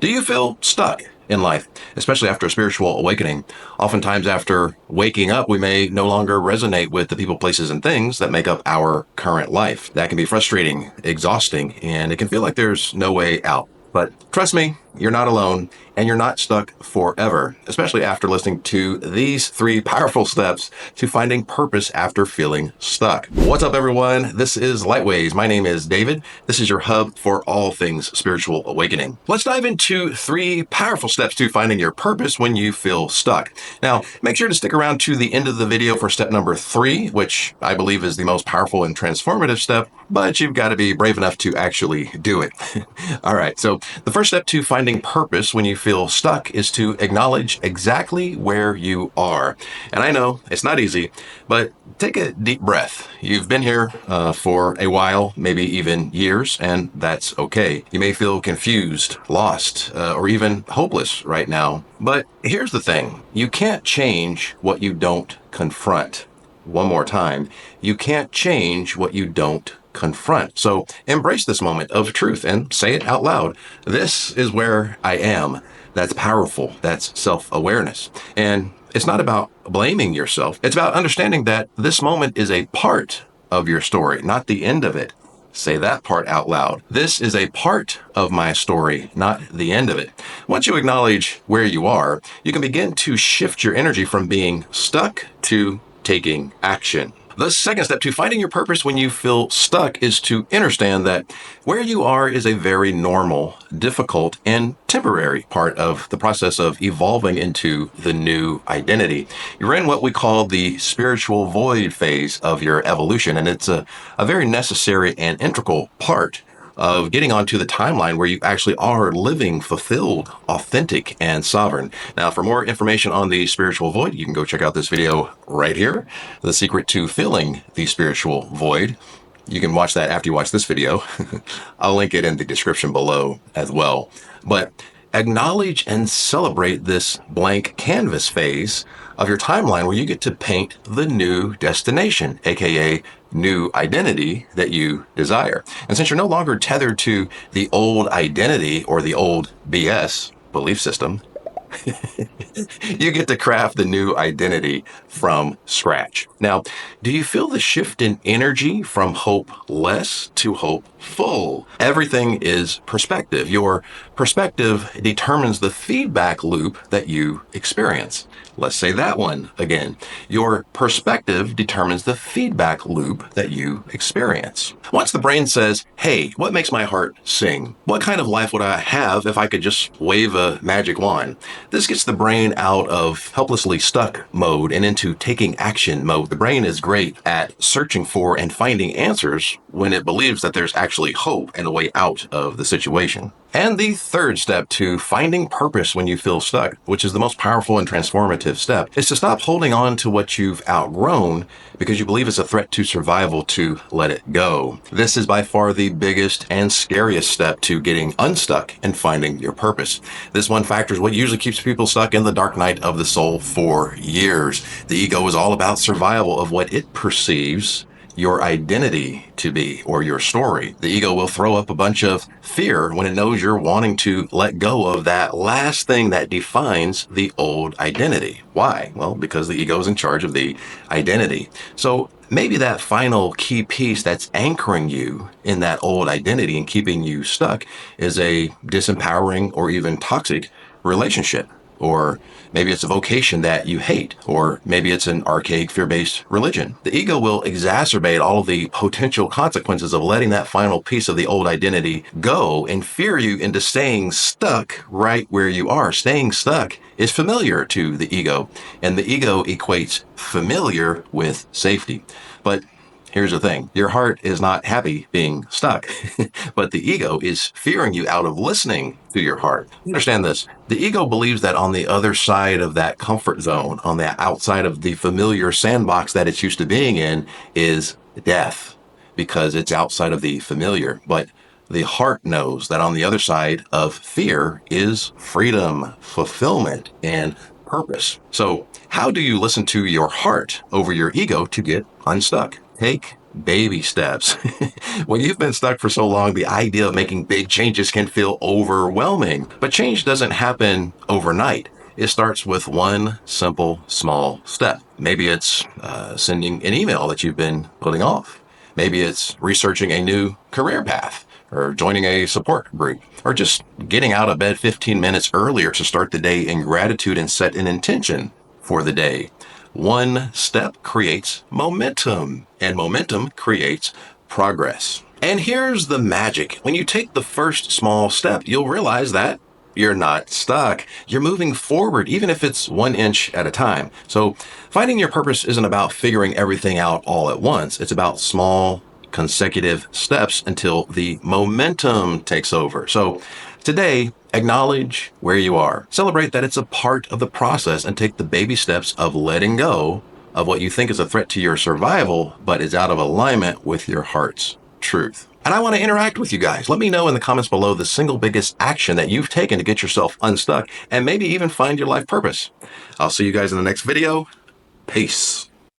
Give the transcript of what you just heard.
Do you feel stuck in life, especially after a spiritual awakening? Oftentimes after waking up, we may no longer resonate with the people, places, and things that make up our current life. That can be frustrating, exhausting, and it can feel like there's no way out. But trust me, you're not alone, and you're not stuck forever, especially after listening to these 3 powerful steps to finding purpose after feeling stuck. What's up, everyone? This is Lightways. My name is David. This is your hub for all things spiritual awakening. Let's dive into 3 powerful steps to finding your purpose when you feel stuck. Now, make sure to stick around to the end of the video for step number 3, which I believe is the most powerful and transformative step, but you've got to be brave enough to actually do it. All right, so the first step to finding purpose when you feel stuck is to acknowledge exactly where you are. And I know it's not easy, but take a deep breath. You've been here for a while, maybe even years, and that's okay. You may feel confused, lost, or even hopeless right now. But here's the thing. You can't change what you don't confront. One more time. You can't change what you don't confront. So embrace this moment of truth and say it out loud. This is where I am. That's powerful. That's self-awareness. And it's not about blaming yourself. It's about understanding that this moment is a part of your story, not the end of it. Say that part out loud. This is a part of my story, not the end of it. Once you acknowledge where you are, you can begin to shift your energy from being stuck to taking action. The second step to finding your purpose when you feel stuck is to understand that where you are is a very normal, difficult, and temporary part of the process of evolving into the new identity. You're in what we call the spiritual void phase of your evolution, and it's a very necessary and integral part of getting onto the timeline where you actually are living fulfilled, authentic, and sovereign. Now, for more information on the spiritual void, you can go check out this video right here, The Secret to Filling the Spiritual Void. You can watch that after you watch this video. I'll link it in the description below as well. But acknowledge and celebrate this blank canvas phase of your timeline where you get to paint the new destination, aka new identity that you desire. And since you're no longer tethered to the old identity or the old BS belief system, you get to craft the new identity from scratch. Now, do you feel the shift in energy from hopeless to hopeful? Everything is perspective. Your perspective determines the feedback loop that you experience. Let's say that one again. Your perspective determines the feedback loop that you experience. Once the brain says, hey, what makes my heart sing? What kind of life would I have if I could just wave a magic wand? This gets the brain out of helplessly stuck mode and into taking action mode. The brain is great at searching for and finding answers when it believes that there's actually hope and a way out of the situation. And the third step to finding purpose when you feel stuck, which is the most powerful and transformative step, is to stop holding on to what you've outgrown because you believe it's a threat to survival to let it go. This is by far the biggest and scariest step to getting unstuck and finding your purpose. This one factor is what usually keeps people stuck in the dark night of the soul for years. The ego is all about survival of what it perceives your identity to be, or your story. The ego will throw up a bunch of fear when it knows you're wanting to let go of that last thing that defines the old identity. Why? Well, because the ego is in charge of the identity. So maybe that final key piece that's anchoring you in that old identity and keeping you stuck is a disempowering or even toxic relationship. Or maybe it's a vocation that you hate, or maybe it's an archaic fear-based religion. The ego will exacerbate all of the potential consequences of letting that final piece of the old identity go and fear you into staying stuck right where you are. Staying stuck is familiar to the ego, and the ego equates familiar with safety. But here's the thing. Your heart is not happy being stuck, but the ego is fearing you out of listening to your heart. Understand this. The ego believes that on the other side of that comfort zone, on the outside of the familiar sandbox that it's used to being in, is death, because it's outside of the familiar. But the heart knows that on the other side of fear is freedom, fulfillment, and purpose. So how do you listen to your heart over your ego to get unstuck? Take baby steps. When you've been stuck for so long, the idea of making big changes can feel overwhelming. But change doesn't happen overnight. It starts with one simple, small step. Maybe it's sending an email that you've been putting off. Maybe it's researching a new career path, or joining a support group, or just getting out of bed 15 minutes earlier to start the day in gratitude and set an intention for the day. One step creates momentum, and momentum creates progress. And here's the magic. When you take the first small step, you'll realize that you're not stuck. You're moving forward, even if it's 1 inch at a time. So finding your purpose isn't about figuring everything out all at once. It's about small, consecutive steps until the momentum takes over. So today, acknowledge where you are. Celebrate that it's a part of the process and take the baby steps of letting go of what you think is a threat to your survival, but is out of alignment with your heart's truth. And I want to interact with you guys. Let me know in the comments below the single biggest action that you've taken to get yourself unstuck and maybe even find your life purpose. I'll see you guys in the next video. Peace.